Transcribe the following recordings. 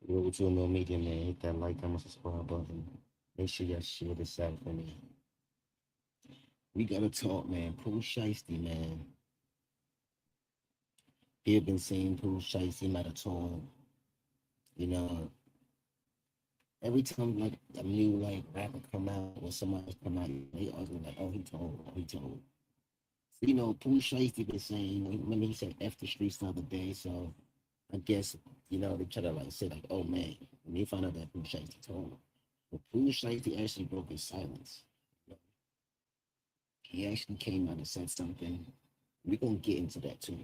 Roll to a no media, man. Hit that like, comment, subscribe button. Make sure y'all share this out for me. We gotta talk, man. Pooh Shiesty, man. People been saying Pooh Shiesty might have told. You know, every time like a new like rapper come out or somebody else come out, they always be like, "Oh, he told. Oh, he told." So, Pooh Shiesty been saying. Remember, he said "F the streets" the other day. So I guess they try to like say like, "Oh man," and they found out that Pooh Shiesty told. But Pooh Shiesty actually broke his silence. He actually came out and said something. We're gonna get into that too.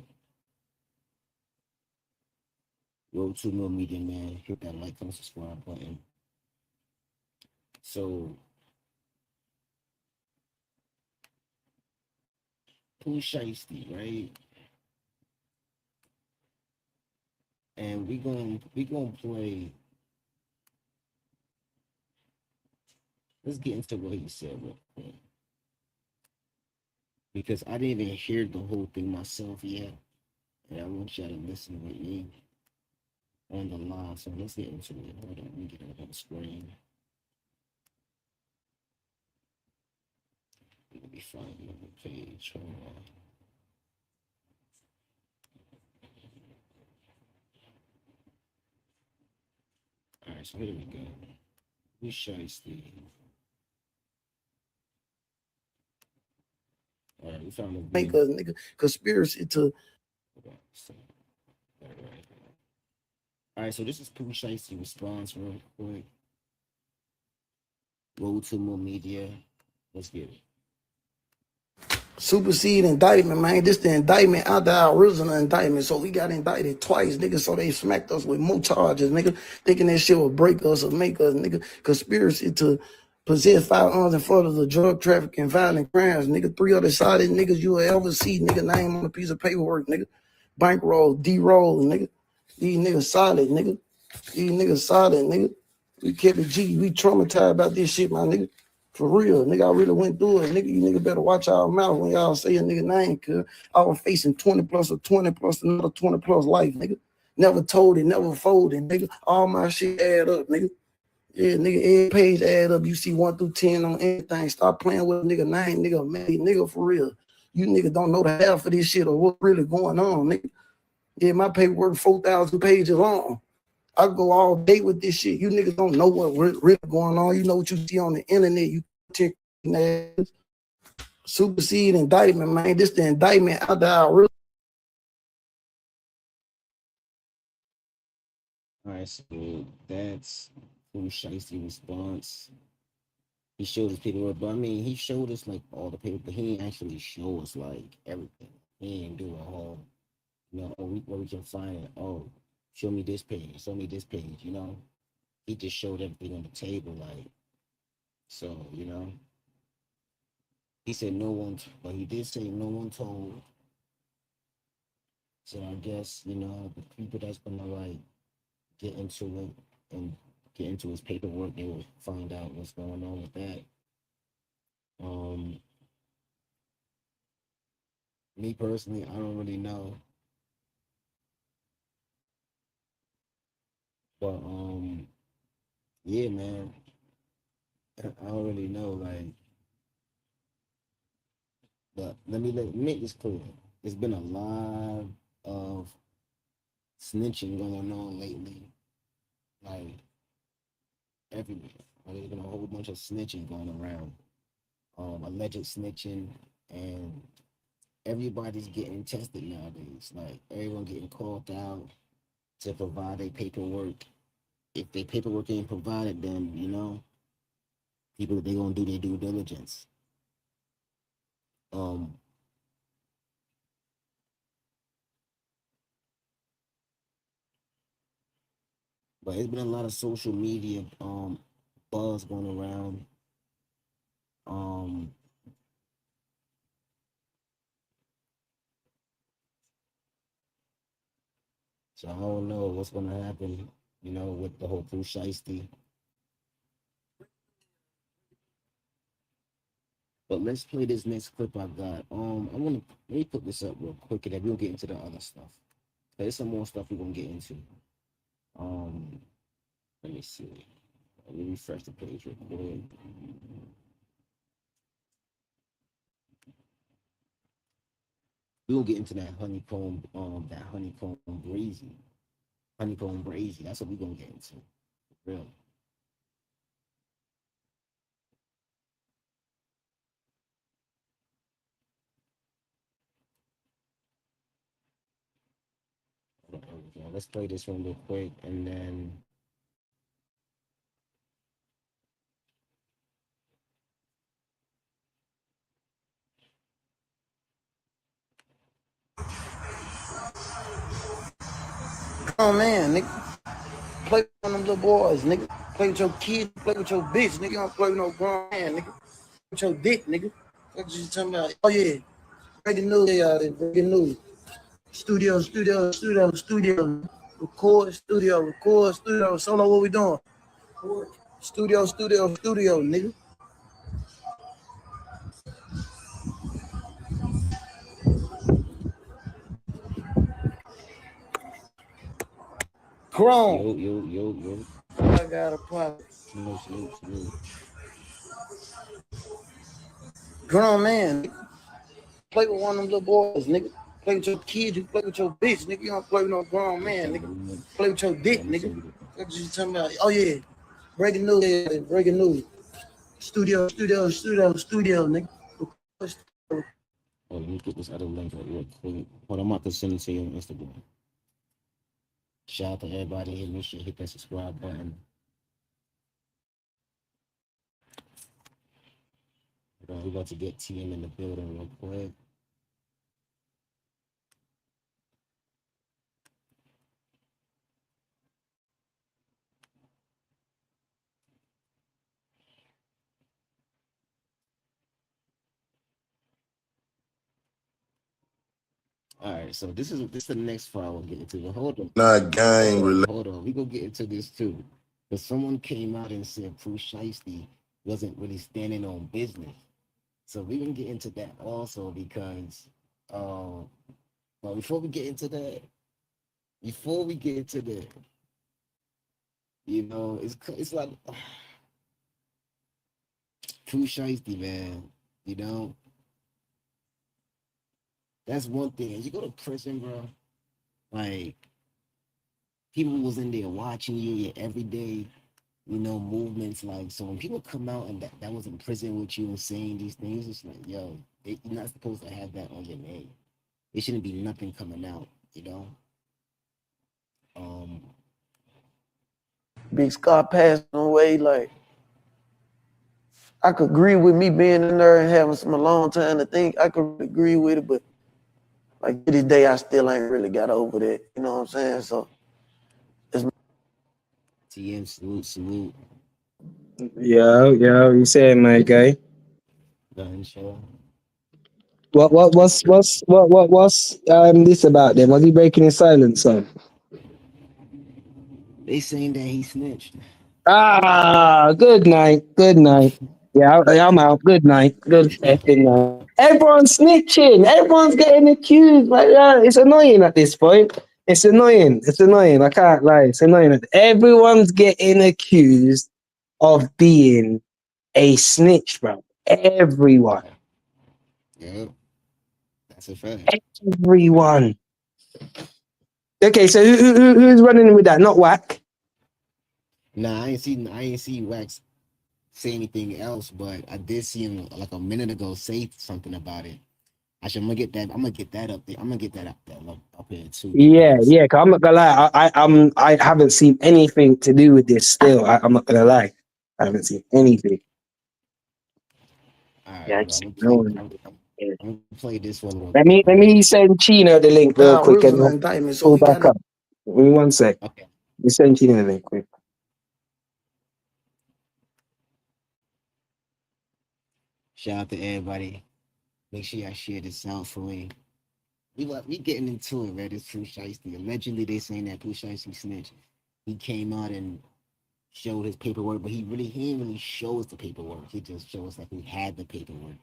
Road to Mill Media, man. Hit that like, comment, subscribe button. So Pooh Shiesty, right? And we gonna play. Let's get into what he said real quick because I didn't even hear the whole thing myself yet, and I want y'all to listen with me on the live. So let's get into it. Hold on, let me get it up on the screen. Let me find the page. Hold on. All right, so here we go. Pooh Shiesty. All right, we found the Make video. a nigga conspiracy to All right, so this is Pooh Shiesty response real quick. Roll to more media. Let's get it. supersede indictment, man. This the indictment after our original indictment. So we got indicted twice, nigga. So they smacked us with more charges, nigga. Thinking that shit would break us or make us, nigga. Conspiracy to possess firearms and further the drug trafficking, violent crimes, nigga. Three other sided niggas you will ever see, nigga. Name on a piece of paperwork, nigga. Bankroll, D-roll, nigga. These niggas solid, nigga. These niggas solid, nigga. We kept it G. We traumatized about this shit, my nigga. For real, nigga, I really went through it. Nigga, you nigga better watch our mouth when y'all say a nigga name, cuz I was facing 20 plus or 20 plus another 20 plus life, nigga. Never told it, never folded, nigga. All my shit add up, nigga. Yeah, nigga, every page add up. You see 1 through 10 on anything. Stop playing with a nigga name, nigga, man, nigga, for real. You nigga don't know the half of this shit or what really going on, nigga. Yeah, my paperwork 4,000 pages long. I go all day with this shit. You niggas don't know what really going on. You know what you see on the internet. You check ass. Supersede indictment, man. This the indictment out there. All right, so that's Pooh Shiesty response. He showed us paperwork, but I mean, he showed us like all the paper, but he didn't actually show us like everything. He didn't do a whole, where we can find it. Oh, show me this page, show me this page. He just showed everything on the table, like so. He said no one, but he did say no one told. So I guess the people that's gonna like get into it and get into his paperwork, they will find out what's going on with that. Um, Me personally, I don't really know, but yeah, man, I don't really know, like, but make this clear. There's been a lot of snitching going on lately, like everywhere. There's been a whole bunch of snitching going around, alleged snitching, and everybody's getting tested nowadays. Like everyone getting called out to provide their paperwork. If their paperwork ain't provided, then people they gonna do their due diligence. Um, but it's been a lot of social media buzz going around. Um, so I don't know what's gonna happen. With the whole Pooh Shiesty. But let's play this next clip I got. I wanna let me put this up real quick, and then we'll get into the other stuff. There's some more stuff we're gonna get into. Um, Let me see. Let me refresh the page real quick. We gonna get into that honeycomb brazy, honeycomb brazy. That's what we gonna get into, real. Let's play this one real quick, and then Oh man, nigga. Play with one of them little boys, nigga. Play with your kid, play with your bitch, nigga. You don't play with no grown man, nigga. Play with your dick, nigga. What you talking about? Oh yeah. Breaking news, breaking news. Studio. Record, studio. Solo, what we doing? Studio, nigga. Chrome. yo. I got a problem. Salute. Grown man, nigga. Play with one of them little boys, nigga. Play with your kid, you play with your bitch, nigga. You don't play with no grown man, nigga. Play with your dick, nigga. What you talking about? Oh yeah. Breaking news. Studio, nigga. Oh, let me get this other link real quick. Hold on, I'm about to send it to you on Instagram. Shout out to everybody here. Make sure you hit that subscribe button. We're about to get TM in the building real quick. All right, so this is the next file we'll get into. But Not gang related. hold on. We gonna get into this too. Because someone came out and said Pooh Shiesty wasn't really standing on business. So we gonna get into that also because but before we get into that, it's like Pooh Shiesty, man. You know, that's one thing. And you go to prison, bro. Like people was in there watching you your everyday, movements. Like so when people come out and that was in prison with you and saying these things, it's like, yo, you're not supposed to have that on your name. It shouldn't be nothing coming out, you know. Um, Big Scott passing away. Like I could agree with me being in there and having some alone time to think. I could agree with it, but like to this day, I still ain't really got over that. You know what I'm saying? So it's TM salute, Yo, you saying, my guy? gun show. What's this about then? Was he breaking his silence on? They saying that he snitched. Ah, good night. Yeah, I'm out. Good night. Good effing night. Everyone's snitching. Everyone's getting accused. Like, yeah, it's annoying at this point. It's annoying. It's annoying. I can't lie. It's annoying. Everyone's getting accused of being a snitch, bro. Everyone. Yeah, that's a fact. Everyone. Okay, so who's running with that? Not Whack. Nah, I ain't see Wax say anything else, but I did see him like a minute ago say something about it. Actually, I'm gonna get that up there. I'm gonna get that up here too because Yeah. Cause I'm not gonna lie. I haven't seen anything to do with this. Still, I'm not gonna lie. I haven't seen anything. all right, Yeah, bro. just ignoring it. I'm gonna play this one real Let quick, me let right? me send Chino the link real quick and original I'll indictment. So pull we got back up. Give me 1 sec. Okay. Let me send Chino the link quick. Shout out to everybody. Make sure y'all share this out for me. We getting into it, right? It's Pooh Shiesty. Allegedly, they saying that Pooh Shiesty snitch. He came out and showed his paperwork, but he didn't really show us the paperwork. He just showed us that he had the paperwork,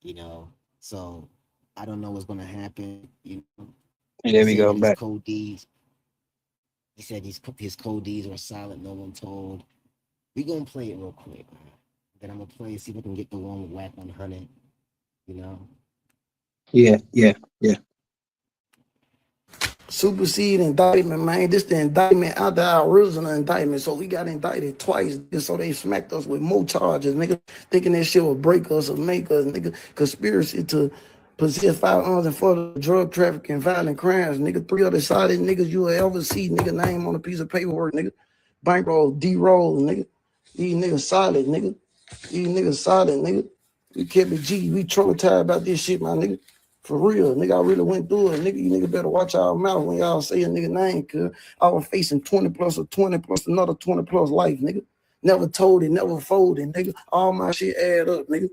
you know. So I don't know what's gonna happen. You know, Hey, he's there we saying go. that I'm his back. code D's. He said his codes were silent, no one told. We gonna play it real quick. Then I'm gonna play, see if we can get the one with Whack 100. You know. Yeah, yeah, yeah. Supersede indictment, man. This the indictment out the original indictment. So we got indicted twice. So they smacked us with more charges, nigga. Thinking that shit would break us or make us, nigga. Conspiracy to possess firearms and for drug trafficking, violent crimes, nigga. 3 other solid niggas you will ever see, nigga. Name on a piece of paperwork, nigga. Bankroll, D-roll, nigga. These niggas solid, nigga. These niggas solid, nigga. We kept it G. We traumatized about this shit, my nigga. For real, nigga, I really went through it. Nigga, you nigga better watch our mouth when y'all say a nigga name, cuz I was facing 20 plus or 20 plus another 20 plus life, nigga. Never told it, never folded, nigga. All my shit add up, nigga.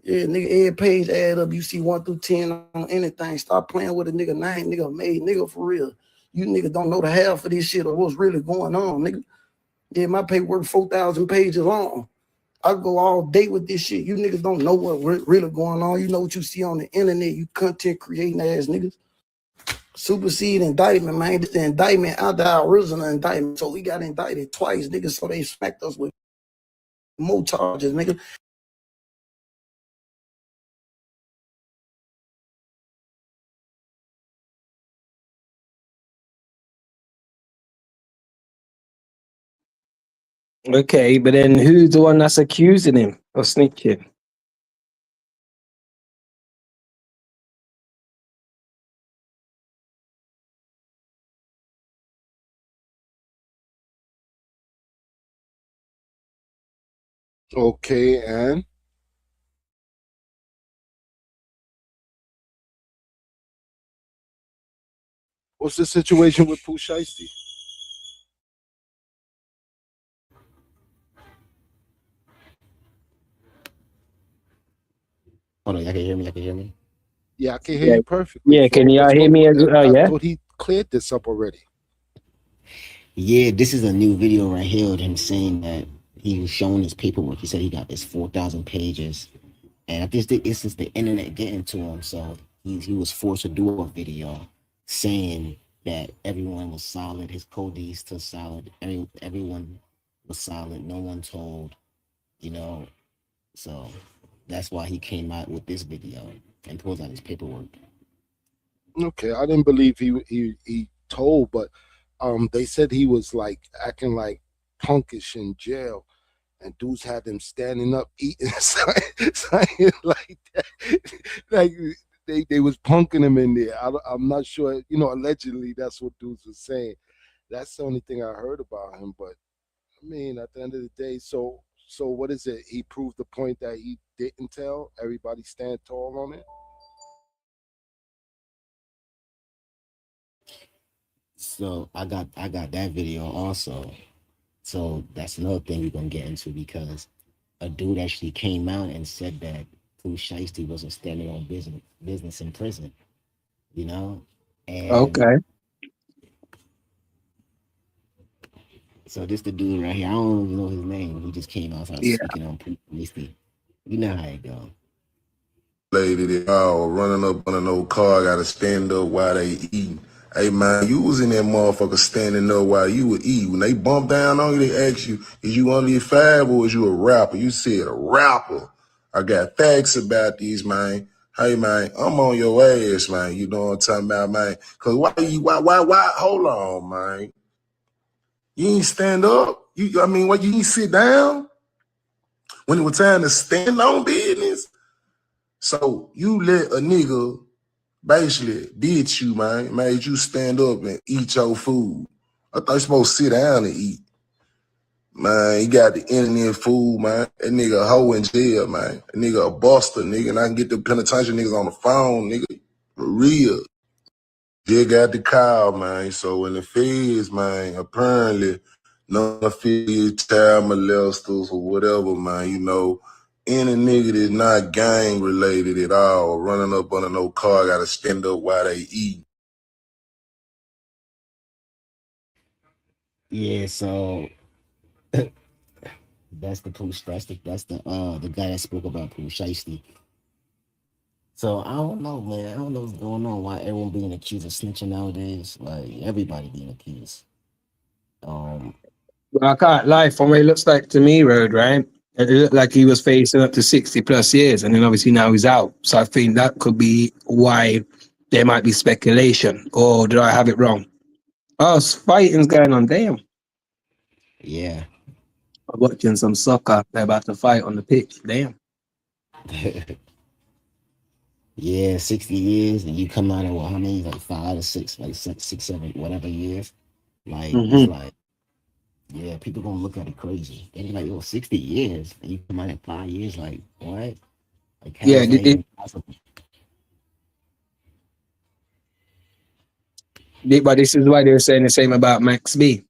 Yeah, nigga, every page add up. You see 1 through 10 on anything. Stop playing with a nigga name, nigga made, nigga, for real. You nigga don't know the half of this shit or what's really going on, nigga. Yeah, my paperwork 4,000 pages long. I go all day with this shit. You niggas don't know what really going on. You know what you see on the internet. You content creating ass niggas. Supersede indictment, man. This the indictment out the original indictment. So we got indicted twice, niggas. So they smacked us with more charges, nigga. Okay, but then who's the one that's accusing him of snitching? Okay, and what's the situation with Pooh Shiesty? Hold on, y'all can hear me. Y'all can hear me. Yeah, I can hear Yeah, you perfectly. yeah. So Can y'all what's hear going me on? as well? I Yeah. thought he cleared this up already. Yeah, this is a new video right here of him saying that he was showing his paperwork. He said he got this 4,000 pages, and I think it's just the internet getting to him. So he was forced to do a video saying that everyone was solid. His codes still solid. Everyone was solid. No one told. You know, so that's why he came out with this video and pulls out his paperwork. Okay, I didn't believe he told, but they said he was like acting like punkish in jail, and dudes had him standing up eating something like that, like they was punking him in there. I'm not sure, allegedly that's what dudes was saying. That's the only thing I heard about him, but I mean, at the end of the day, so what is it? He proved the point that he didn't tell. Everybody stand tall on it. So I got that video also. So that's another thing we're gonna get into because a dude actually came out and said that Pooh Shiesty wasn't standing on business in prison, you know? And Okay. so this the dude right here. I don't even know his name. He just came out and started Yeah. speaking on Pooh Shiesty. You know how it go. Lady, they all running up on a no car, gotta stand up while they eating. Hey man, you was in that motherfucker standing up while you were eating. When they bump down on you, they ask you, is you only a fab or is you a rapper? You said a rapper. I got facts about these, man. Hey man, I'm on your ass, man. You know what I'm talking about, man? Cause why, hold on, man. You ain't stand up. Why you ain't sit down when it was time to stand on business? So you let a nigga basically ditch you, man, made you stand up and eat your food. I thought you supposed to sit down and eat. Man, he got the internet food, man. That nigga a hoe in jail, man. That nigga a buster, nigga. And I can get the penitentiary niggas on the phone, nigga. For real. They got the call, man. So when the feds, man, apparently none of the child molesters or whatever, man, any nigga that's not gang related at all, running up under no car, gotta stand up while they eat. Yeah, so that's the Pooh that's the guy that spoke about Pooh Shiesty. So I don't know, man. I don't know what's going on. Why everyone being accused of snitching nowadays? Like everybody being accused. I can't lie, from what it looks like to me, Road, right? It looked like he was facing up to 60 plus years, and then obviously now he's out. So I think that could be why there might be speculation. Or did I have it wrong? Oh, fighting's going on. Damn. Yeah. I'm watching some soccer. They're about to fight on the pitch. Damn. Yeah, 60 years, and you come out of what, how many? Like 5 or 6, like six, 7, whatever years. Like, it's Mm-hmm. like, yeah, people gonna look at it crazy. They be like, oh, 60 years, and you come out in 5 years, like, what? Like, how Yeah, is that even possible? but this is why they were saying the same about Max B.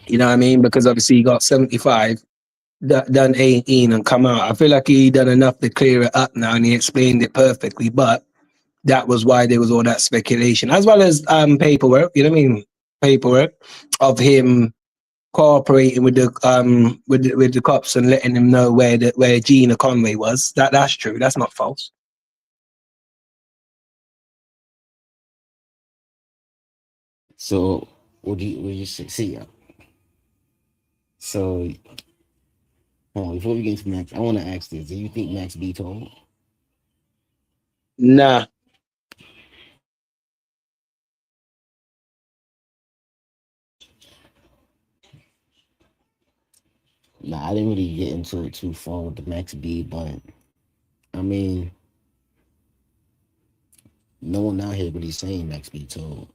You know what I mean? Because obviously he got 75, done 18 and come out. I feel like he done enough to clear it up now and he explained it perfectly. But that was why there was all that speculation, as well as paperwork, you know what I mean? Paperwork of him cooperating with the cops and letting them know where Gina Conway was. That's true. That's not false. So, what do you see? So, hold on, before we get to Max, I want to ask this: do you think Max B told? Nah. Nah, I didn't really get into it too far with the Max B, but I mean, no one out here really saying Max B told.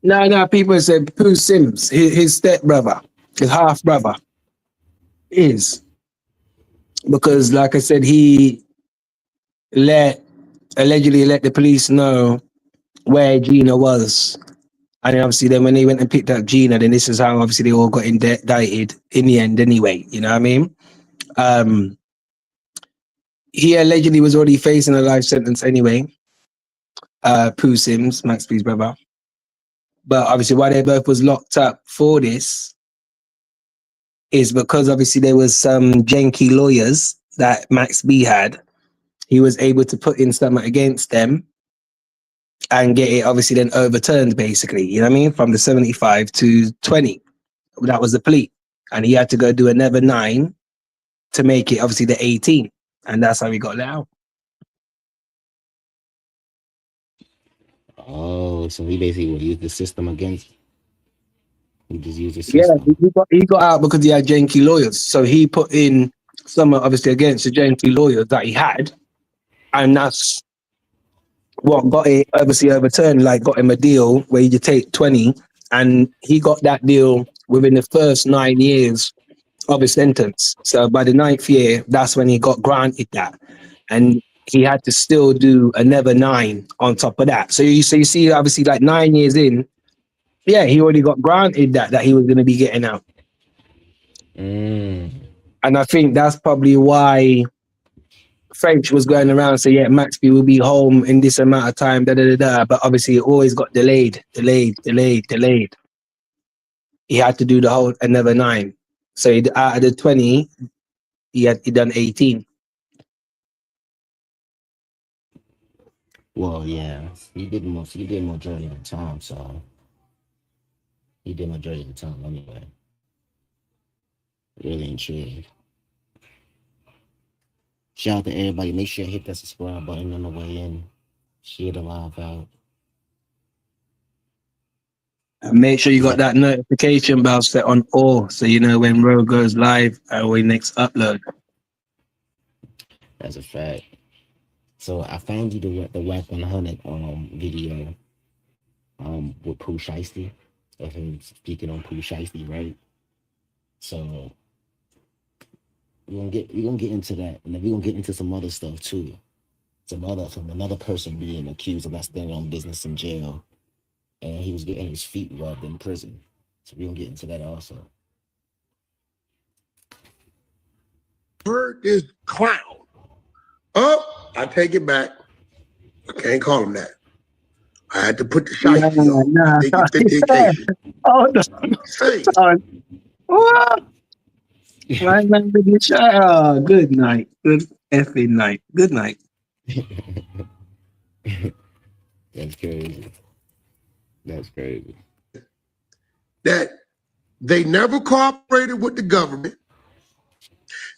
No, people said Pooh Sims, his step brother, his half brother, is because, like I said, he let allegedly let the police know where Gina was. And then obviously, then when they went and picked up Gina, then this is how obviously they all got indicted in the end, anyway. You know what I mean? Um, he allegedly was already facing a life sentence anyway. Pooh Sims, Max B's brother, but obviously, why they both was locked up for this is because obviously there was some janky lawyers that Max B had. He was able to put in something against them and get it obviously then overturned, basically. You know what I mean? From the 75 to 20. That was the plea. And he had to go do another 9 to make it obviously the 18. And that's how he got let out. Oh, so he basically would use the system against. He just used the Yeah, system. he got out because he had janky lawyers. So he put in something obviously against the janky lawyers that he had. And that's what got it obviously overturned, like got him a deal where you take 20, and he got that deal within the first 9 years of his sentence. So by the 9th year, that's when he got granted that. And he had to still do another 9 on top of that. So you see, obviously, like 9 years in, yeah, he already got granted that he was going to be getting out. Mm. And I think that's probably why French was going around saying, yeah, Maxby will be home in this amount of time, da da da da. But obviously, it always got delayed. He had to do the whole another 9. So out of the 20, he done 18. Well, yeah, he did majority of the time, so he did majority of the time anyway. Really and truly. Shout out to everybody. Make sure you hit that subscribe button on the way in. Share the live out. And make sure you got Let that notification bell set on all so you know when Ro goes live and we next upload. That's a fact. So I found you the Whack 100 video with Pooh Shiesty of him speaking on Pooh Shiesty, right? So we're gonna get into that, and then we're gonna get into some other stuff too. From another person being accused of not standing on business in jail, and he was getting his feet rubbed in prison. So we're gonna get into that also. Heard this clown. Oh, I take it back. I can't call him that. I had to put the shiesty on. Nah. They get the dictation. Hold Say, on. What? My man, good night. Good effing night. Good night. That's crazy. That's crazy. that They never cooperated with the government.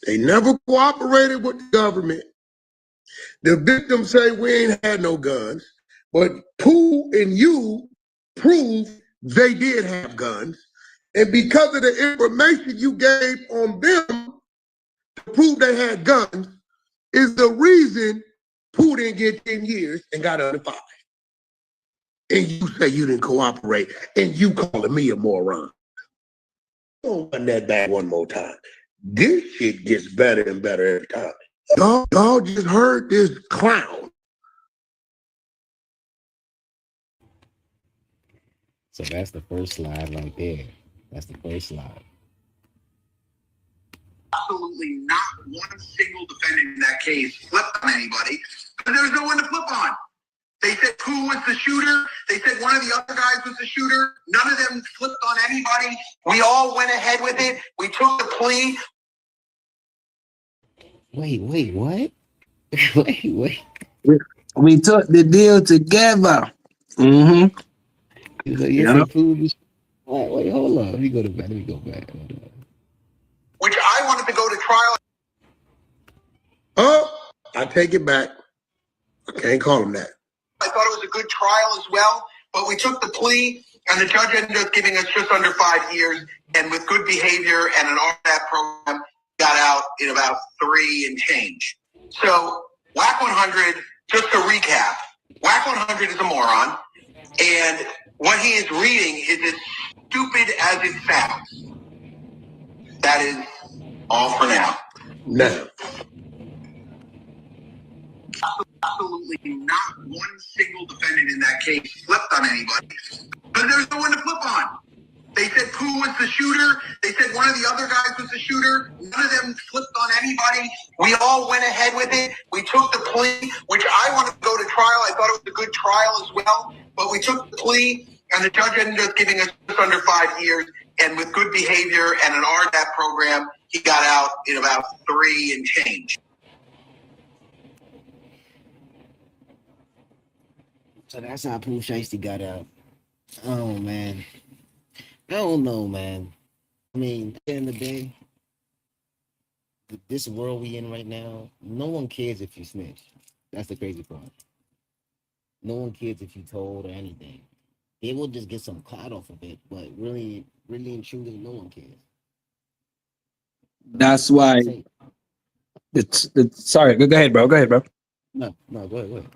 They never cooperated with the government. The victims say we ain't had no guns, but Pooh and you proved they did have guns. And because of the information you gave on them to prove they had guns is the reason Pooh didn't get 10 years and got under 5. And you say you didn't cooperate, and you calling me a moron. Don't run that back one more time. This shit gets better and better every time. Y'all just heard this clown. So that's the first slide right there. That's the first slide. Absolutely not one single defendant in that case flipped on anybody, because there was no one to flip on. They said Pooh was the shooter. They said one of the other guys was the shooter. None of them flipped on anybody. We all went ahead with it. We took the plea. Wait, what? wait. We took the deal together. Mm-hmm. Yes, Pooh. Wait, hold on. Let me go back. Hold on. Which I wanted to go to trial. Oh, I take it back. I can't call him that. I thought it was a good trial as well, but we took the plea, and the judge ended up giving us just under 5 years, and with good behavior and an RDAP program, got out in about 3 and change. So WAC 100, just to recap, WAC 100 is a moron, and what he is reading is as stupid as it sounds. That is all for now. Now. Absolutely not one single defendant in that case flipped on anybody, because there was no one to flip on. They said Pooh was the shooter. They said one of the other guys was the shooter. None of them flipped on anybody. We all went ahead with it. We took the plea, which I wanted to go to trial. I thought it was a good trial as well, but we took the plea, and the judge ended up giving us just under 5 years, and with good behavior and an RDAP program, he got out in about 3 and change. So that's how Pooh Shiesty got out. Oh man. I don't know, man. I mean, at the end of the day, this world we in right now, no one cares if you snitch. That's the crazy part. No one cares if you told or anything. They will just get some clout off of it, but really and truly, no one cares. That's why. Sorry, go ahead, bro. No, go ahead.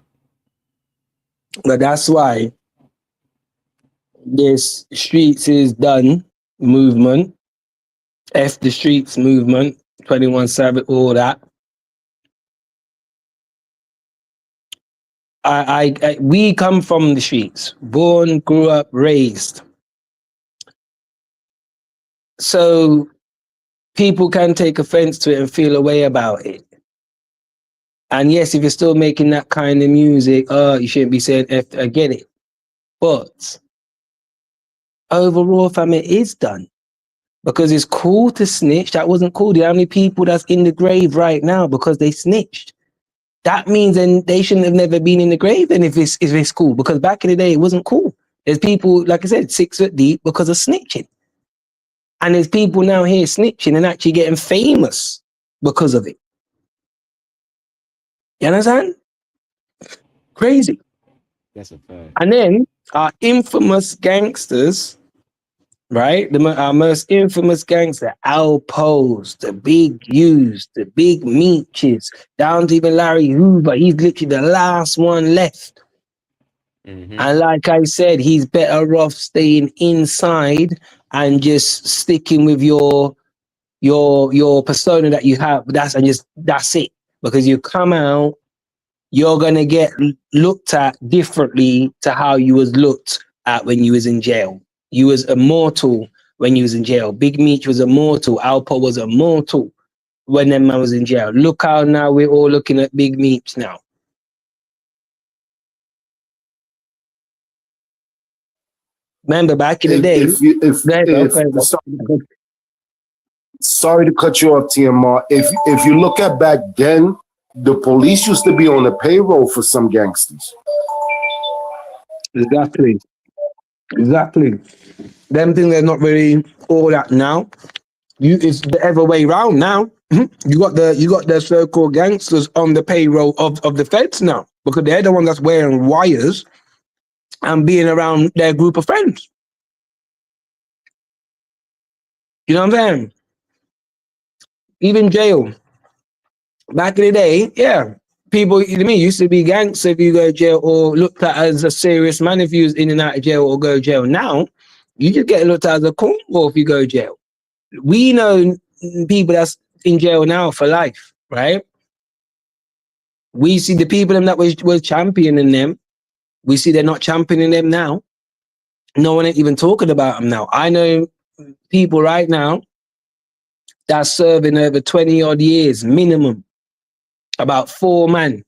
But that's why this streets is done movement, F the streets movement, 21 Savage, all that. We come from the streets, born, grew up, raised. So people can take offense to it and feel a way about it. And yes, if you're still making that kind of music, you shouldn't be saying F, I get it. But overall, fam, it is done. Because it's cool to snitch. That wasn't cool. Do you know how many people that's in the grave right now because they snitched? That means then they shouldn't have never been in the grave then if it's cool. Because back in the day, it wasn't cool. There's people, like I said, 6 foot deep because of snitching. And there's people now here snitching and actually getting famous because of it. You understand? Crazy. That's a fact. And then our infamous gangsters, right? Our most infamous gangster, Alpos, the Big U's, the Big Meaches, down to even Larry Hoover. He's literally the last one left. Mm-hmm. And like I said, he's better off staying inside and just sticking with your persona that you have. That's it. Because you come out, you're gonna get looked at differently to how you was looked at when you was in jail. You was immortal when you was in jail. Big Meech was immortal. Alpo was immortal when that man was in jail. Look how now we're all looking at Big Meech now. Remember back in the day. Sorry to cut you off, TMR. If you look at back then, the police used to be on the payroll for some gangsters. Exactly. Exactly. Them things are not really all that now. It's the other way round now. You got the so-called gangsters on the payroll of the feds now because they're the ones that's wearing wires and being around their group of friends. You know what I'm saying? Even jail. Back in the day, yeah. People, you know me, used to be gangster if you go to jail or looked at as a serious man if you was in and out of jail or go to jail. Now, you just get looked at as a cornball if you go to jail. We know people that's in jail now for life, right? We see the people them that was championing them. We see they're not championing them now. No one ain't even talking about them now. I know people right now that's serving over 20 odd years minimum. About 4 men.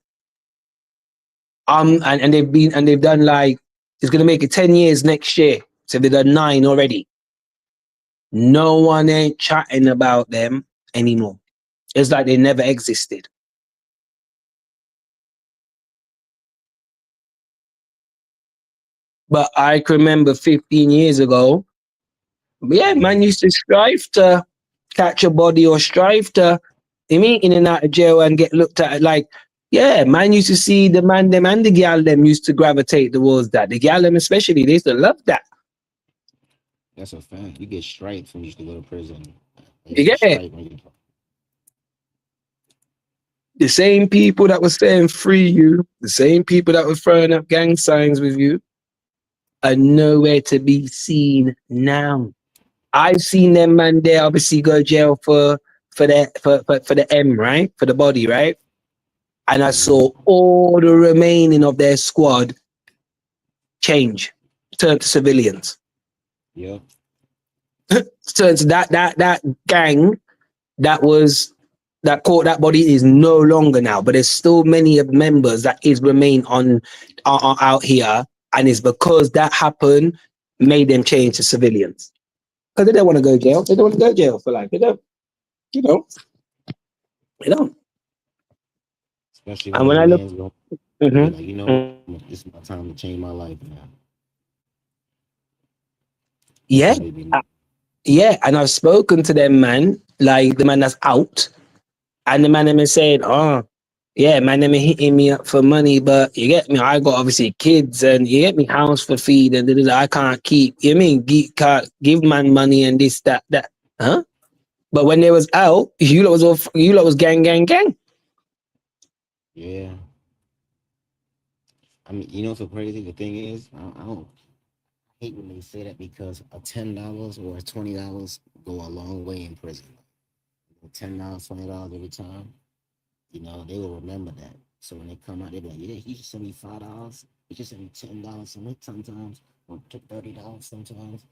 And they've done like it's gonna make it 10 years next year. So they've done 9 already. No one ain't chatting about them anymore. It's like they never existed. But I can remember 15 years ago, yeah, man used to strive to catch a body or strive to, I mean, in and out of jail and get looked at like, yeah, man used to see the man them and the gal them used to gravitate towards that. The gal them especially, they used to love that. That's a fact. You get stripes when you used to go to prison. They You used to get it? stripe when you. The same people that were saying free you, the same people that were throwing up gang signs with you, are nowhere to be seen now. I've seen them man there obviously go jail for the M, right? For the body, right? And I Mm-hmm. saw all the remaining of their squad change, turn to civilians. Yep. Turn to that gang that caught that body is no longer now, but there's still many of members that is remain on out here, and it's because that happened made them change to civilians because they don't want to go jail. They don't want to go to jail for life. They don't. You know, they don't. Especially when And when them I look, men's go, you be mhm, like, mm, this is my time to change my life now. That's yeah, how they be. yeah, and I've spoken to them man, like the man that's out, and the man them is saying, oh. Yeah, man, them are hitting me up for money, but you get me. I got obviously kids, and you get me house for feed, and I can't keep. You mean can't give man money and this that, huh? But when they was out, you lot was gang gang gang. Yeah. I mean, you know what's so crazy? The thing is, I don't hate when they say that because a $10 or a $20 go a long way in prison. $10, $20 every time. They will remember that. So when they come out, they be like, yeah, he just sent me $5. He just sent me $10 sometimes, or $30 sometimes.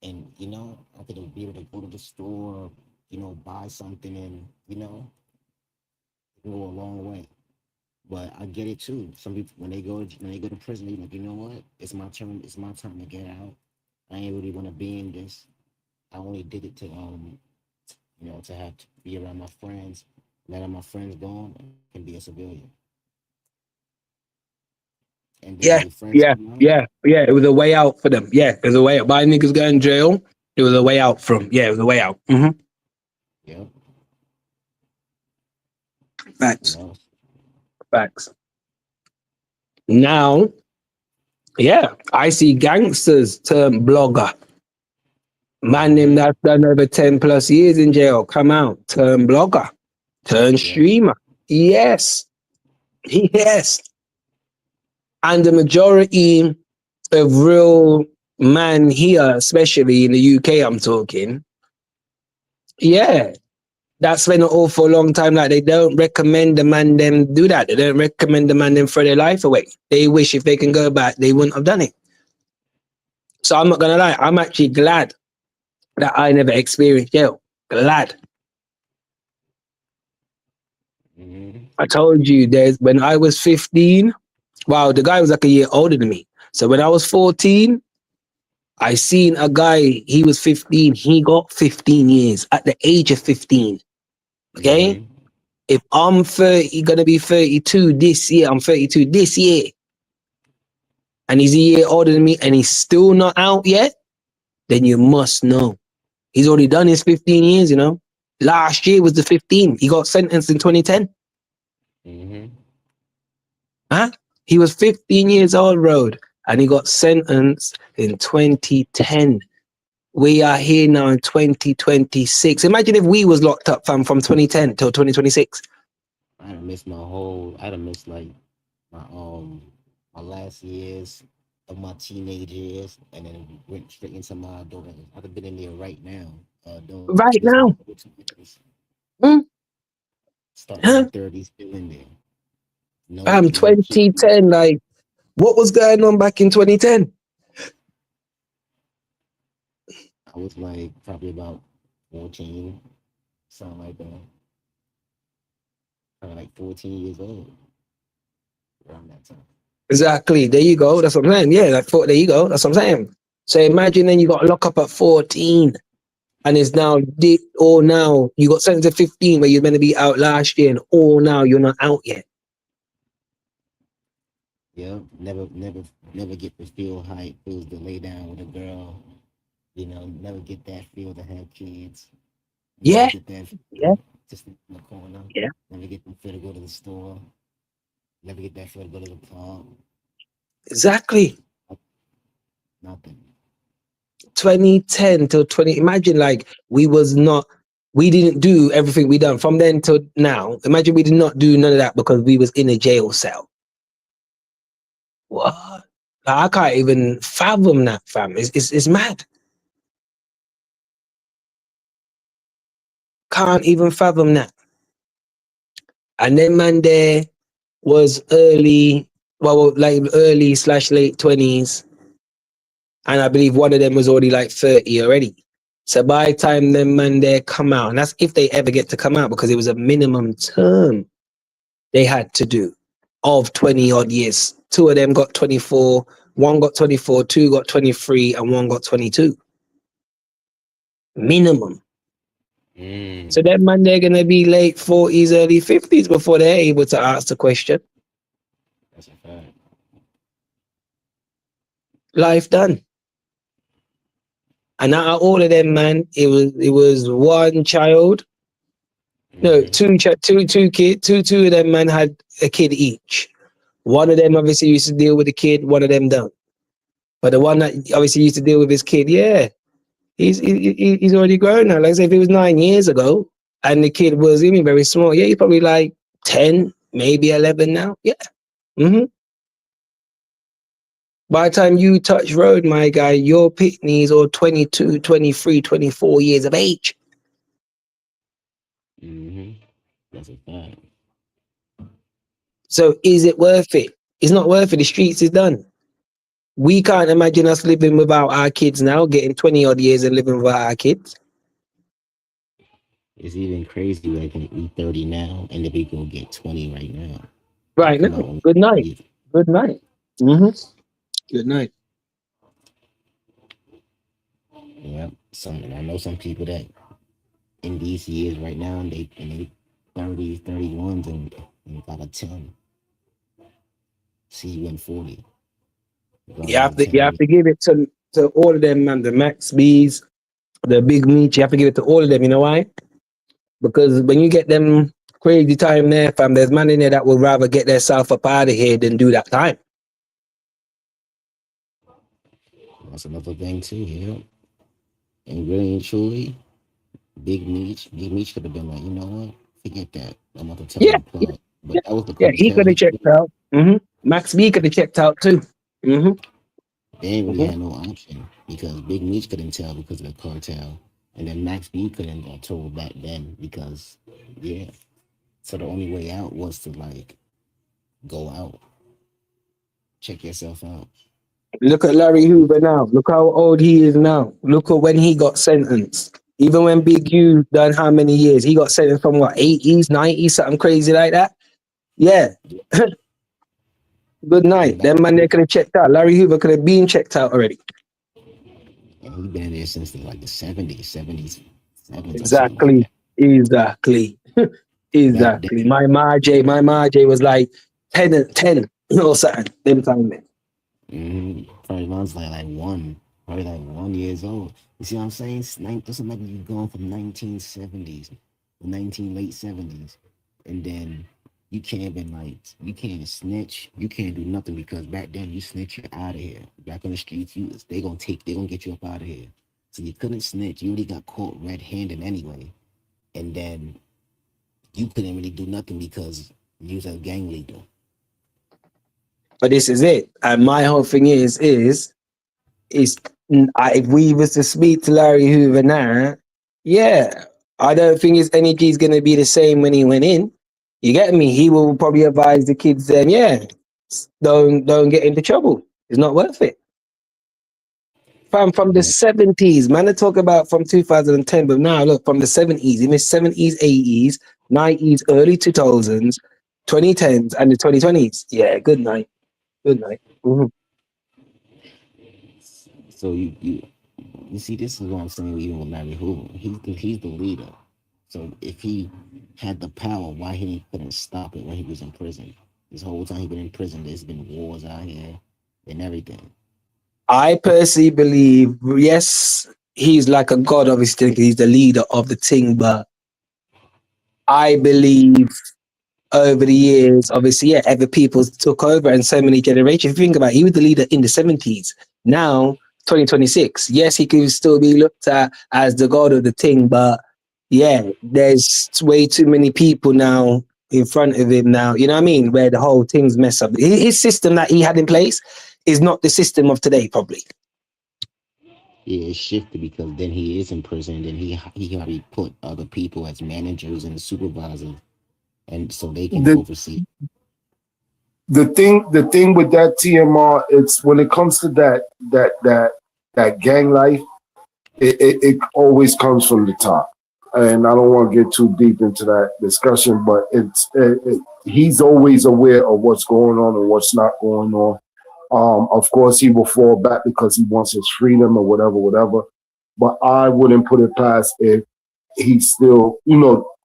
And I could be able to go to the store, buy something, and it go a long way. But I get it too. Some people when they go to prison, they like, you know what? It's my turn. It's my time to get out. I ain't really want to be in this. I only did it to have to be around my friends. Now that my friends gone, I can be a civilian. And then when Yeah, your friends yeah, come out, yeah, yeah. It was a way out for them. Yeah, it was a way out. By niggas going to jail, it was a way out from. Yeah, it was a way out. yep, you Facts, know, facts. Now, yeah, I see gangsters turn blogger. Man, them mm-hmm, that's done over 10 plus years in jail, come out, turn blogger, turn yep, streamer. Yes, yes. And the majority of real man here, especially in the UK, I'm talking, yeah, that's spent an awful long time. Like they don't recommend the man them do that. They don't recommend the man them throw their life away. They wish if they can go back, they wouldn't have done it. So I'm not gonna lie, I'm actually glad that I never experienced jail. Glad. mm-hmm, I told you there's when I was 15, wow, the guy was like a year older than me. So when I was 14, I seen a guy, he was 15, he got 15 years at the age of 15. Okay? mm-hmm. If I'm 30, gonna be 32 this year, I'm 32 this year. and he's a year older than me, and he's still not out yet, then you must know. He's already done his 15 years, you know. Last year was the 15. He got sentenced in 2010. Mm-hmm. Huh? He was 15 years old, Road, and he got sentenced in 2010. We are here now in 2026. Imagine if we was locked up, fam, from 2010 till 2026. I'd have missed like my last years of my teenage years, and then went straight into my adult. I'd have been in there right now. Right This my now. 20s, Hmm? starting Huh? my 30s, still in there. No, Fam, no kid. 2010, like, what was going on back in 2010? I was like probably about 14, something like that. Probably like 14 years old around that time. Exactly. There you go. That's what I'm saying. Yeah, like, there you go. That's what I'm saying. So imagine then you got locked up at 14. And it's now, or now you got sentenced to 15 where you're meant to be out last year, and all now you're not out yet. Yeah, never get to feel how it feels to lay down with a girl. You know, never get that feel to have kids. Never Yeah, get that yeah, feel to sleep in the corner. yeah. Never get the feel to go to the store. Never get that feel to go to the park. Exactly. Nothing. 2010 till 20. Imagine like we didn't do everything we done from then till now. Imagine we did not do none of that because we was in a jail cell. What? Like, I can't even fathom that, fam. It's mad. Can't even fathom that. And then man there was like early slash late 20s. And I believe one of them was already like 30 already. So by the time them man there come out, and that's if they ever get to come out, because it was a minimum term they had to do of 20 odd years. Two of them got 24, one got 24, two got 23, and one got 22. Minimum. So that man, they're going to be late 40s, early 50s before they're able to ask the question. That's a fact. Life done. And out of all of them, man, it was one child. No, two kids. Two of them, man, had a kid each. One of them obviously used to deal with the kid. One of them don't. But the one that obviously used to deal with his kid, yeah, he's already grown now. Like I said, if it was 9 years ago and the kid was even very small, yeah, he's probably like 10, maybe 11 now. Yeah. Mm-hmm. By the time you touch road, my guy, your pitneys are 22, 23, 24 years of age. That's a fact. So is it worth it? It's not worth it. The streets is done. We can't imagine us living without our kids now, getting 20 odd years and living without our kids. It's even crazy when I can eat 30 now and the people get 20 right now. Right Come now. out. Good night. Good night. Mm-hmm. Good night. Yeah. I know some people that in these years right now, and they 30s, 31s, and got a 10. See you in 40. You Gone have in to 10 years. give it to all of them, man. The Max B's, the Big Meat. You have to give it to all of them. You know why? Because when you get them crazy time there, fam, there's man in there that would rather get their self up out of here than do that time. That's another thing too, yeah. And really and truly, Big Meech could have been like, you know what? Forget that. I'm about to tell Yeah, him to plug. But that was the yeah. quickest He tell could have he could checked do. out. Mm-hmm. Max B could have checked out too. Mm-hmm. They ain't really Mm-hmm. had no option because Big Meech couldn't tell because of the cartel. And then Max B couldn't have told back then because, yeah. So the only way out was to like go out, check yourself out. Look at Larry Hoover now. Look how old he is now. Look at when he got sentenced. Even when Big U done how many years? He got sentenced from what, 80s, 90s, something crazy like that? Yeah. Good And night. back Them man they could have checked out. Larry Hoover could have been checked out already. and he been there since like the 70s, 70s or something like Exactly. that. Exactly. Back Exactly. then, My Marjay was like 10 or something. Them time then. Probably runs like one, probably like 1 years old. You see what I'm saying? This is like you going from 1970s, 19 late 70s, and then you can't snitch, you can't do nothing because back then you snitch, you're out of here. Back on the streets, they gonna get you up out of here. So you couldn't snitch. You already got caught red-handed anyway, and then you couldn't really do nothing because you was a gang leader. But this is it. And my whole thing is if we was to speak to Larry Hoover now, yeah, I don't think his energy is going to be the same when he went in. You get me? He will probably advise the kids then, yeah, don't get into trouble. It's not worth it. From the But 70s, man, I talk about from 2010, but now look, from the 70s, in the 70s, 80s, 90s, early 2000s, 2010s, and the 2020s. Yeah, good night. Good night. Mhm. so you see, this is what I'm saying. Even with Larry Hoover, he's the leader. So if he had the power, why he couldn't stop it when he was in prison? This whole time he been in prison, there's been wars out here and everything. I personally believe, yes, he's like a god, obviously, 'cause he's the leader of the thing, but I believe over the years, obviously, yeah, other people took over and so many generations. If you think about it, he was the leader in the 70s. Now, 2026, yes, he could still be looked at as the god of the thing, but yeah, there's way too many people now in front of him now, you know what I mean? Where the whole thing's messed up. His system that he had in place is not the system of today, probably. Yeah, it shifted because then he is in prison. Then he already put other people as managers and supervisors, and so they can The oversee. the thing with that TMR, it's when it comes to that gang life, it always comes from the top. And I don't want to get too deep into that discussion, but he's always aware of what's going on and what's not going on. Of course, he will fall back because he wants his freedom or whatever, whatever. But I wouldn't put it past if he still,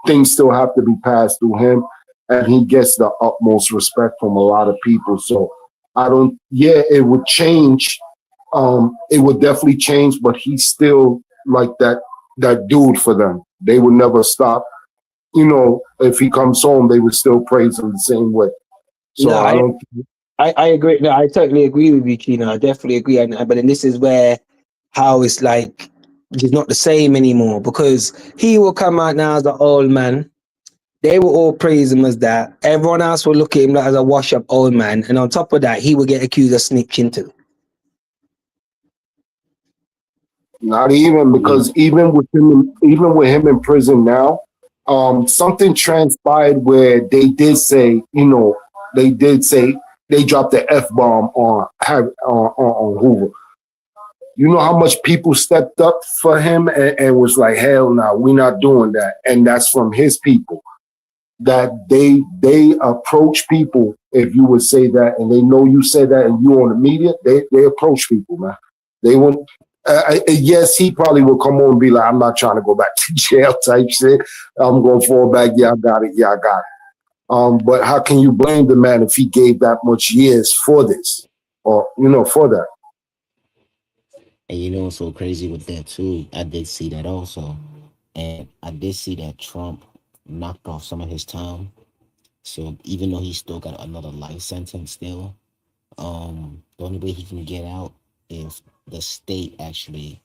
things still have to be passed through him, and he gets the utmost respect from a lot of people. So I don't. Yeah, it would change. It would definitely change, but he's still like that dude for them. They would never stop. If he comes home, they would still praise him the same way. No, So I don't. I agree. No, I totally agree with you, Kina. I definitely agree. But then this is where how it's like he's not the same anymore because he will come out now as an old man. They will all praise him as that. Everyone else will look at him like as a wash up old man. And on top of that, he will get accused of snitching too. Not even Yeah, because even with him in prison now, something transpired where they did say they dropped the F bomb on Hoover. You know how much people stepped up for him and was like, hell no, we're not doing that. And that's from his people. That they approach people if you would say that, and they know you said that, and you on the media, they approach people, man. They won't. Yes, he probably will come on and be like, "I'm not trying to go back to jail," type shit. I'm going to fall back. Yeah, I got it. Yeah, I got it. But how can you blame the man if he gave that much years for this, or for that? and you know what's so crazy with that too? I did see that also, and I did see that Trump knocked off some of his time. So even though he still got another life sentence still, the only way he can get out is the state actually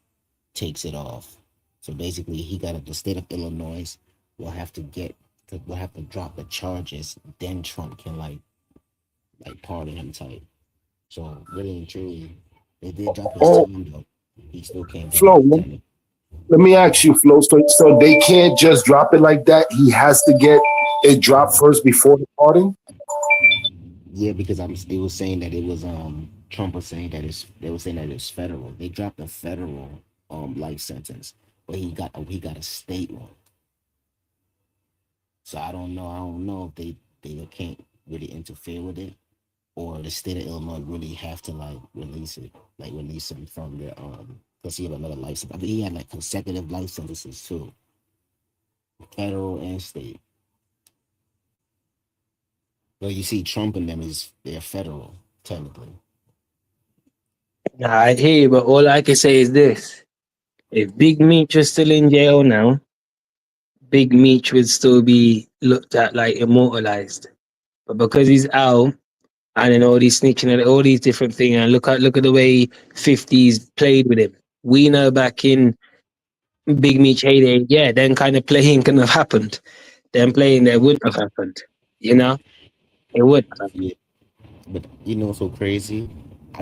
takes it off. So basically, the state of Illinois will have to will have to drop the charges. Then Trump can like pardon him type. So really and truly, they did drop his Oh, time though. He still can't get Flo, out technically. let me ask you, Flo. So they can't just drop it like that. He has to get it dropped first before the pardon. Yeah, because they was saying that it was Trump was saying that they were saying that it's federal. They dropped a federal life sentence, but he got a state one. So I don't know. I don't know if they can't really interfere with it, or the state of Illinois really have to like release it, like release him from the because he had another license. I mean, he had like consecutive life sentences too, federal and state. But you see, Trump and them they're federal technically. Nah, I hear you, but all I can say is this. If Big Meech was still in jail now, Big Meech would still be looked at like immortalized. But because he's out and then all these snitching and all these different things, and look at the way 50s played with him. We know back in Big Meech heyday, yeah, then kind of playing couldn't have happened. Then playing there wouldn't have happened. You know? It would have. Yeah. But you know what's so crazy?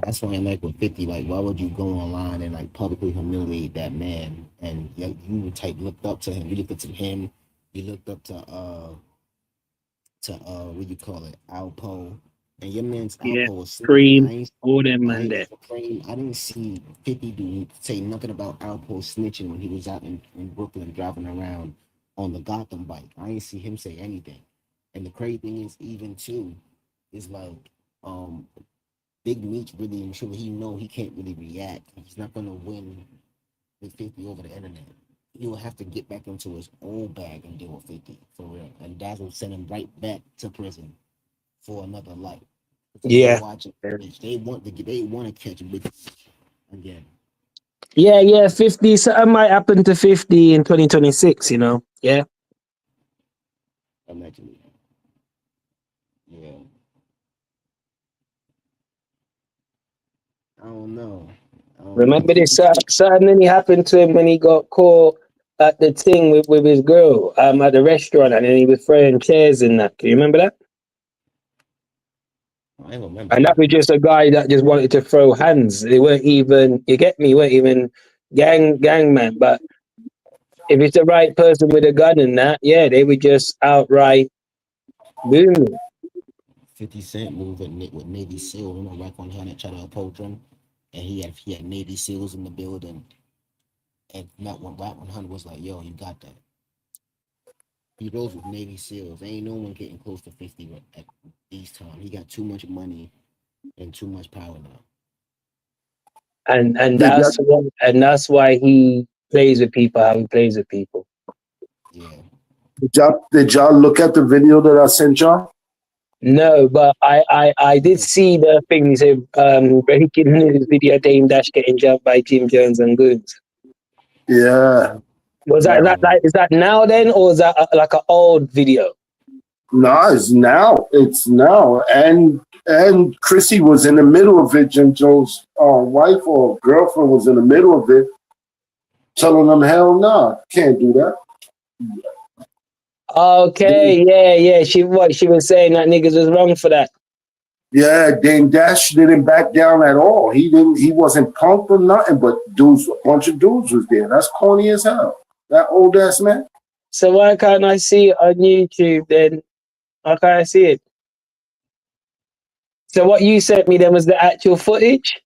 That's why I'm like with 50, like why would you go online and like publicly humiliate that man? And you type looked up to him. You looked up to him. You looked up to what you call it, Alpo. And your man's Yeah. Alpo was snitching. Cream, all them I man ain't there. Supreme. I didn't see 50 do say nothing about Alpo snitching when he was out in Brooklyn driving around on the Gotham bike. I didn't see him say anything. And the crazy thing is, even too, is like um Big Meech really, I'm sure he know he can't really react. He's not gonna win with 50 over the internet. He will have to get back into his old bag and deal with 50 for real. And that will send him right back to prison for another life. Because they're Yeah. watching Mitch. They want to catch Big again. Yeah, yeah, 50. Something might happen to 50 in 2026, you know? Yeah. Allegedly. Yeah. I don't know. I don't know. Remember this 50 Cent. suddenly happened to him when he got caught at the thing with his girl at the restaurant and then he was throwing chairs and that. Can you remember that? I ain't gonna remember And that that. was just a guy that just wanted to throw hands. They weren't even, you get me, weren't even gang man. But if it's the right person with a gun and that, yeah, they would just outright boom him. 50 Cent moved with Navy SEAL. You know, right on hand and tried to uphold him. And he had Navy SEALs in the building. And not one right 100 was like, yo, you got that. He rose with Navy SEALs. Ain't no one getting close to 50 at these times. He got too much money and too much power now. Did y'all, And that's why he plays with people how he plays with people. Yeah. did y'all look at the video that I sent y'all? No, but I did see the thing. He said breaking news video Dame Dash getting jumped by Jim Jones and goons. Yeah. Was that Yeah. that like is that now then or is that like an old video? No, it's now. It's now. And Chrissy was in the middle of it. Jim Jones' wife or girlfriend was in the middle of it, telling them, "Hell no, can't do that." Okay, yeah. She was saying that niggas was wrong for that. Yeah, Dame Dash didn't back down at all. He didn't. He wasn't punked or nothing. But dudes, a bunch of dudes was there. That's corny as hell. That old ass man. So why can't I see it on YouTube then? Why can't I see it? So what you sent me then was the actual footage?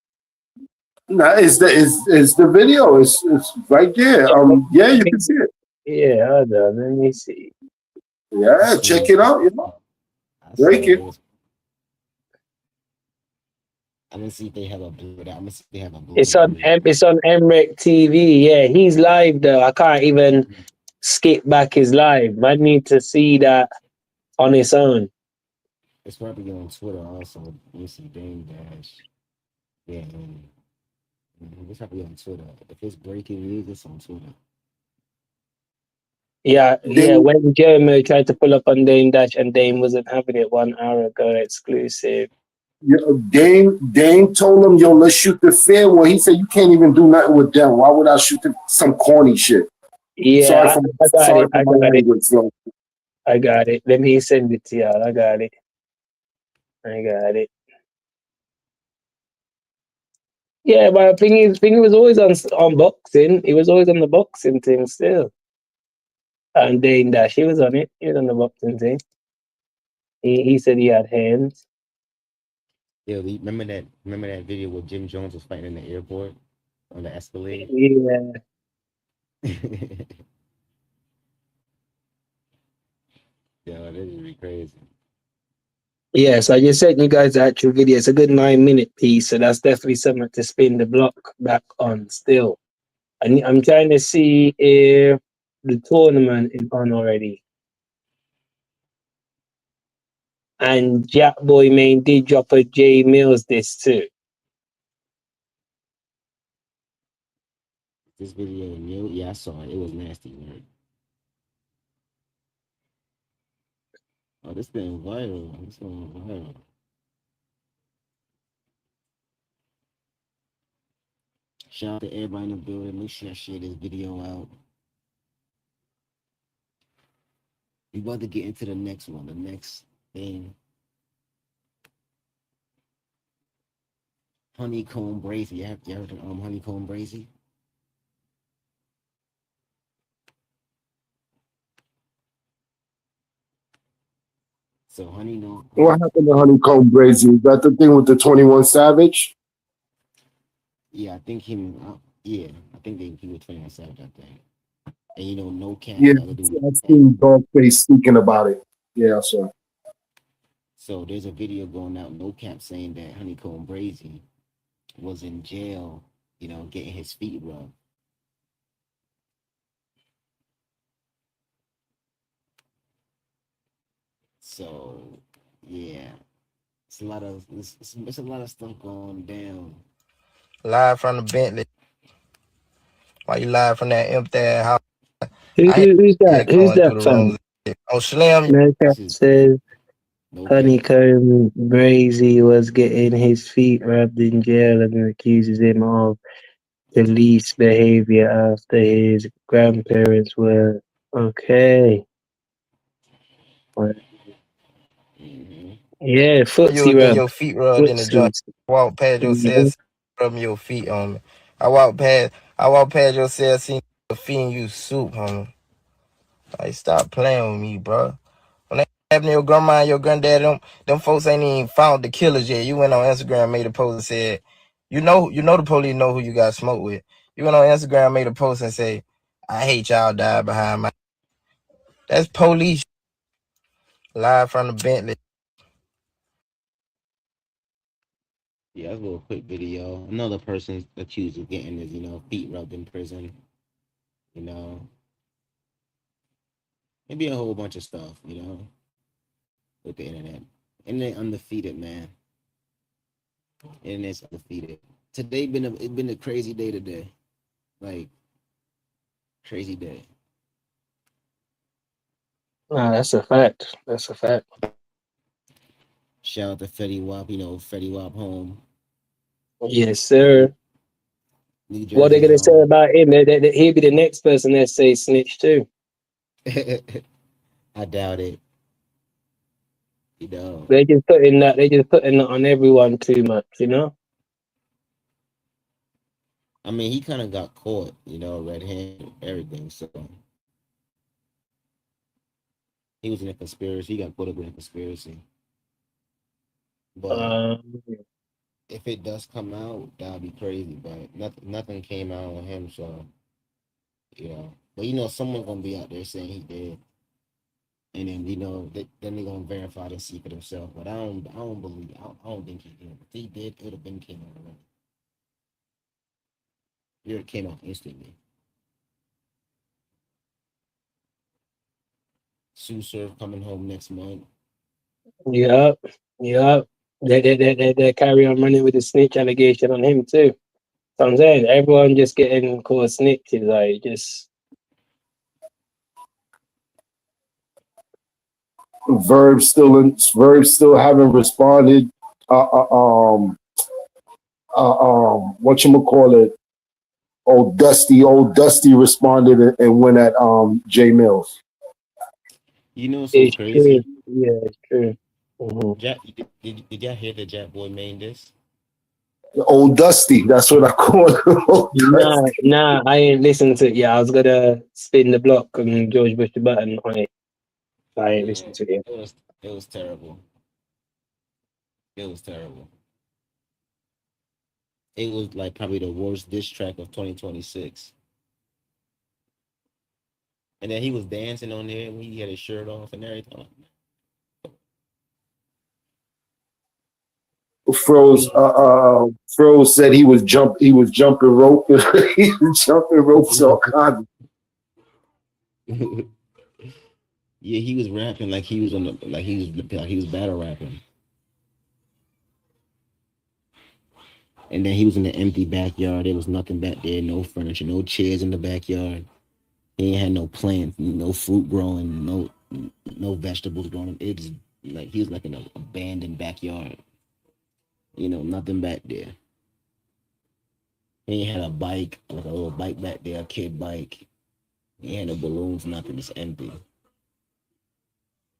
Nah, it's the video. It's right there. Yeah, you can see it. Yeah, hold on, let me see. I Yeah, check swear. it out. You know, I break swear it. it was. I'm gonna see if they have a blue. I'm gonna see if they have a blue version. It's on MREC TV. Yeah, he's live though. I can't even skip back his live. I need to see that on its own. It's probably on Twitter also. Let me see Dame Dash. Yeah, it's probably on Twitter. If it's breaking news, it's on Twitter. Yeah, They, yeah. When Jeremy tried to pull up on Dame Dash and Dame wasn't having it 1 hour ago, exclusive. Dame told him, "Yo, let's shoot the fair one." He said, "You can't even do nothing with them. Why would I shoot some corny shit?" Sorry Yeah, for I got sorry it. for my language. So I got it. Let me send it to y'all. I got it. Yeah, but the thing he was always on boxing. He was always on the boxing thing still. And Dame Dash, he was on it. He was on the boxing thing. He said he had hands. Yeah, remember that? Remember that video where Jim Jones was fighting in the airport on the Escalade? Yeah. Yo, this is really crazy. Yeah, so I just sent you guys the actual video. It's a good 9-minute piece, so that's definitely something to spin the block back on still. I'm trying to see if the tournament is on already. And Jack Boy Main did drop a J Mills this too. This video new? Yeah, I saw it. It was nasty, man. Oh, this been viral. This been viral. Shout out to everybody in the building. Make sure I share this video out. We about to get into the next one. The next thing. Honeycomb brazy. You heard of honeycomb brazy? So What happened to Honeycomb Brazy? Is that the thing with the 21 Savage? yeah, I think him. Yeah, I think he was 21 Savage. I think, and no cap. Yeah, The other dude, I've seen Dogface speaking about it. Yeah, so So there's a video going out, no cap, saying that Honeycomb Brazy was in jail, getting his feet rubbed. So yeah, it's a lot of stuff going down. Live from the Bentley. Why you live from that empty house? Who's that? Who's Going that, through the fam? rooms. Oh, Slim. No cap This is says no cap. Honeycomb Brazy was getting his feet rubbed in jail and accuses him of police behavior after his grandparents were okay. Hmm. Yeah, You footsie were getting rub. your feet rubbed in the joint. Footsies. Walk past your cell, Mhm. rubbing your feet on me. I walk past your cell, seen you feeding you soup, homie. Like, stop playing with me, bro. When that happened to your grandma and your granddad, them folks ain't even found the killers yet. You went on Instagram, made a post and said, you know the police know who you got smoked with. You went on Instagram, made a post and say, I hate y'all died behind my. That's police live from the Bentley. Yeah, that's a little quick video. Another person accused of getting his, feet rubbed in prison. You know, maybe a whole bunch of stuff. With the internet. Internet undefeated, man. Internet's undefeated. Today it's been a crazy day today. Like crazy day. Nah, that's a fact. That's a fact. Shout out to Fetty Wap, Fetty Wap home. Yes, New, sir. New What they Jersey gonna say home. about him? He'll be the next person that say snitch too. I doubt it. You know. They just putting that. They just putting that on everyone too much. You know. I mean, he kind of got caught, red hand, everything. So he was in a conspiracy. He got caught up in a conspiracy. But Um, if it does come out, that'll be crazy. But nothing came out on him, so But someone's gonna be out there saying he did, and then then they're gonna verify the secret himself. But I don't believe. I don't think he did. If he did, it would have been came out already. It would have came out instantly. Sue Surf coming home next month. Yup. Yup. They carry on running with the snitch allegation on him too. So I'm saying everyone just getting called snitches, like just Verb still haven't responded. What you call it? Old Dusty responded and went at Jay Mills. What's so it's true. crazy? Yeah, it's true. Mhm. Jack, did y'all hear that Jack Boy made this? Old Dusty, that's what I call it. Old Dusty. Nah, I ain't listened to it. Yeah, I was gonna spin the block and George Bush the button on it. I ain't Yeah, listened to it. it was terrible. It was terrible. It was like probably the worst diss track of 2026. And then he was dancing on there when he had his shirt off and everything. Froze said he was jumping rope. He was jumping ropes all kinds. Yeah, he was rapping like he was like he was battle rapping. And then he was in the empty backyard. There was nothing back there, no furniture, no chairs in the backyard. He ain't had no plants, no fruit growing, no vegetables growing. It's like he was like in an abandoned backyard. Nothing back there. He ain't had a bike, like a little bike back there, a kid bike. He ain't had no balloons, nothing. It's empty.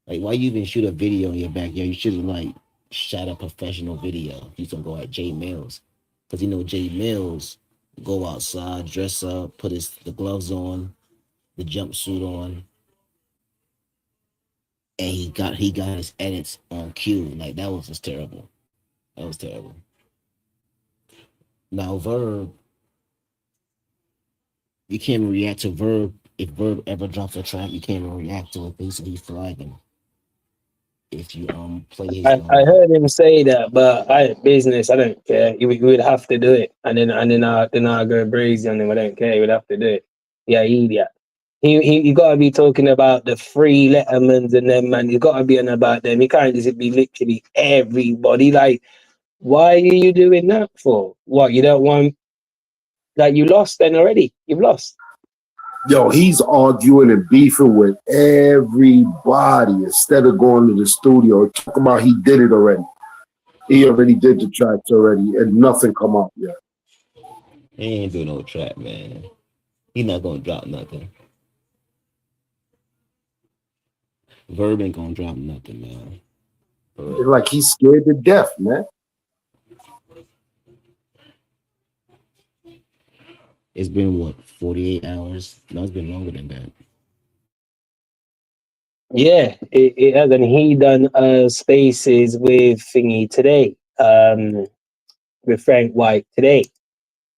Like, why you even shoot a video in your backyard? You should have like shot a professional video. You can go at Jay Mills, because Jay Mills go outside, dress up, put the gloves on, the jumpsuit on, and he got his edits on cue. Like that was just terrible. That was terrible. Now Verb, you can't even react to Verb. If Verb ever drops a track, you can't even react to it. Basically flagging. If you play his I heard him say that, but business, I don't care. He would have to do it, and then I go crazy on him. I don't care. He would have to do it. Yeah, idiot. He got to be talking about the free Lettermans and them, man. He got to be on about them. He can't just be literally everybody. Like, why are you doing that for? What, you don't want? Like, you lost then already. You've lost. Yo, he's arguing and beefing with everybody instead of going to the studio. Talking about he did it already. He already did the tracks already, and nothing come out yet. He ain't doing no trap, man. He not gonna drop nothing. Verb ain't gonna drop nothing, man. Like he's scared to death, man. It's been what, 48 hours? No, it's been longer than that. Yeah, it has, and he done spaces with Thingy today. With Frank White today.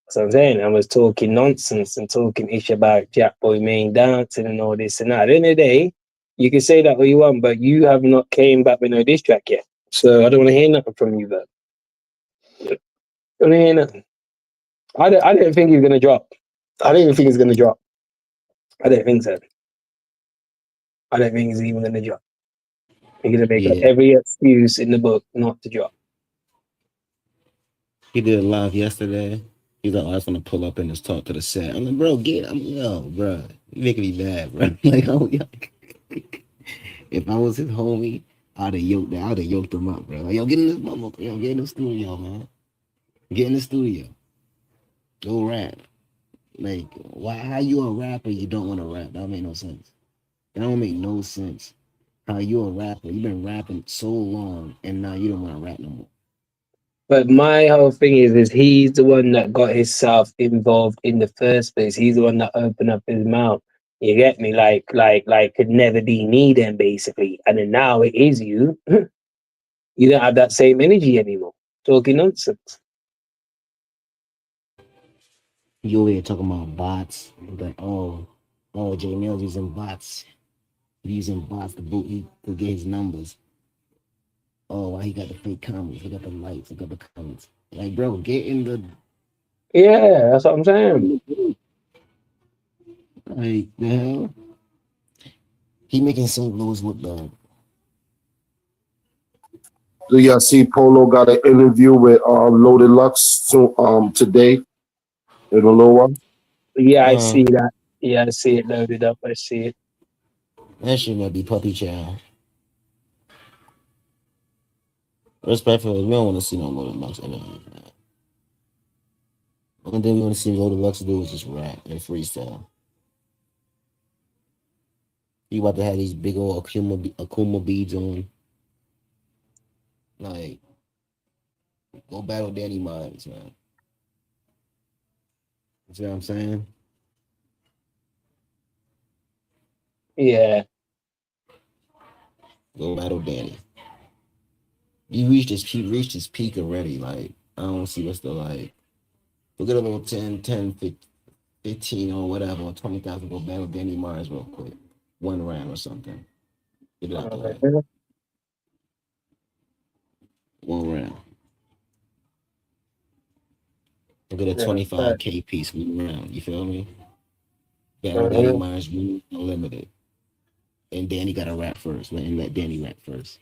That's what I'm saying. I was talking nonsense and talking ish about Jack Boy Main dancing and all this and that. At the end of the day, you can say that all you want, but you have not came back with no diss track yet. So I don't want to hear nothing from you, though. I don't hear nothing. I don't think he's gonna drop. I don't even think he's gonna drop. I don't think so. I don't think he's even gonna drop. He's gonna make up Yeah, every excuse in the book not to drop. he did a live yesterday. He's like, "Oh, I just want to pull up and just talk to the set." I'm like, "Bro, bro, you making me mad, bro." If I was his homie, I'd have yoked him up, bro. Like, yo, get in this motherfucker, yo, get in the studio, man. Get in the studio. Go rap. Like, why? How you a rapper? You don't want to rap? That don't make no sense. That don't make no sense. How you a rapper? You've been rapping so long, and now you don't want to rap no more. But my whole thing is he's the one that got himself involved in the first place. He's the one that opened up his mouth. You get me? Like could never be me then, basically. And then now it is you. You don't have that same energy anymore. Talking nonsense. You over here talking about bots? Like, oh, J Mills using bots. Using bots to get his numbers. Oh, why he got the fake comments? He got the likes. He got the comments. Like, bro, get in the Yeah, that's what I'm saying. like the hell. He making St. Louis look bad. Do y'all see Polo got an interview with Loaded Lux today in a little while? Yeah, I Uh, see that. Yeah, I see it loaded up. I see it. that shit might be puppy child. Respectfully, we don't want to see no Loaded Lux interviews, man. Only thing we want to see Loaded Lux do is just rap and freestyle. He about to have these big old Akuma beads on. Like, go battle Danny Mines, man. You see what I'm saying? Yeah. Go battle Danny. He reached his peak already. Like, I don't see what's the like. We'll get a little 15 or whatever, or 20,000, go battle Danny Mars real quick. One round or something. Get it out the way. One round. We'll get a 25K piece one round. You feel me? Battle Danny Mars unlimited. And Danny got to rap first. Let Danny rap first.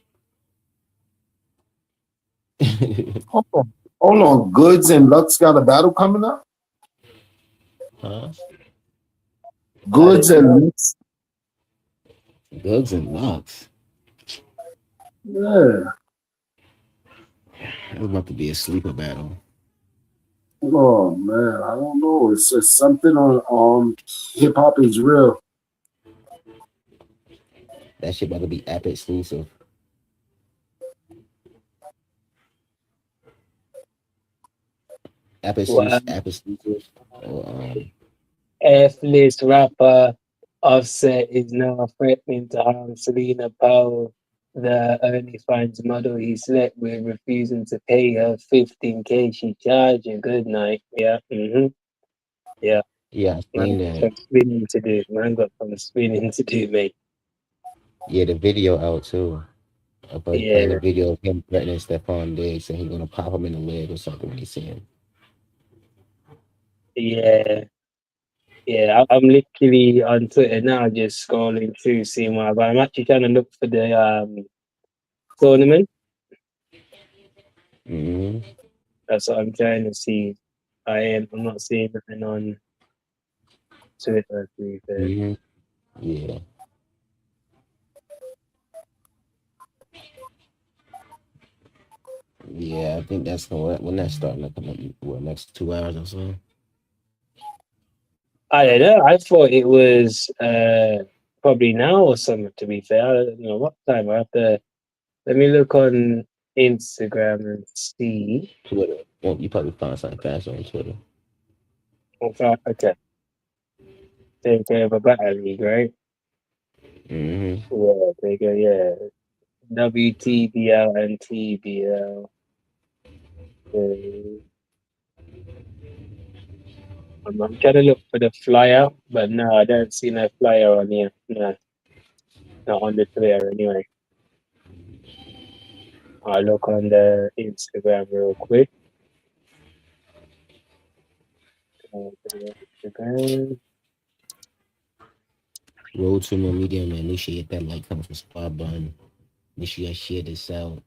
Hold on, Goods and Lux got a battle coming up. Huh? Goods and Lux. Goods and Lux. Yeah. It's about to be a sleeper battle. Oh man, I don't know. It's just something on hip hop is real. That shit about to be app exclusive. Well, App exclusive. Or, F-list rapper Offset is now threatening to harm Selena Powell, the OnlyFans model he slept with, refusing to pay her 15K she charged. A good night. Yeah. Yeah. yeah, I Man seen got that. some spinning to do. Man got some spinning to do, mate. Yeah, the video out too. But playing the Yeah. video of him threatening Stephon Diggs and he's gonna pop him in the leg or something when he see him. Yeah. Yeah. I'm literally on Twitter now, just scrolling through, seeing what. But I'm actually trying to look for the tournament. Mm-hmm. That's what I'm trying to see. I'm not seeing nothing on Twitter, to be fair. Mm-hmm. Yeah. Yeah, I think that's gonna when that's starting to come up. What, next 2 hours or so? I don't know. I thought it was probably now or something, to be fair. I don't know what time. I have to let me look on Instagram and see. Twitter. Well, you probably find something faster on Twitter. Okay. Take care of a battle league, right? Mm-hmm. Yeah, take care, yeah. WTBL and TBL. I'm trying to look for the flyer, but no, I don't see no flyer on here. No, not on the Twitter anyway. I'll look on the Instagram real quick. Instagram. Road to more media, man. Make sure you hit that like coming from Squad Bun. Make sure you share this out.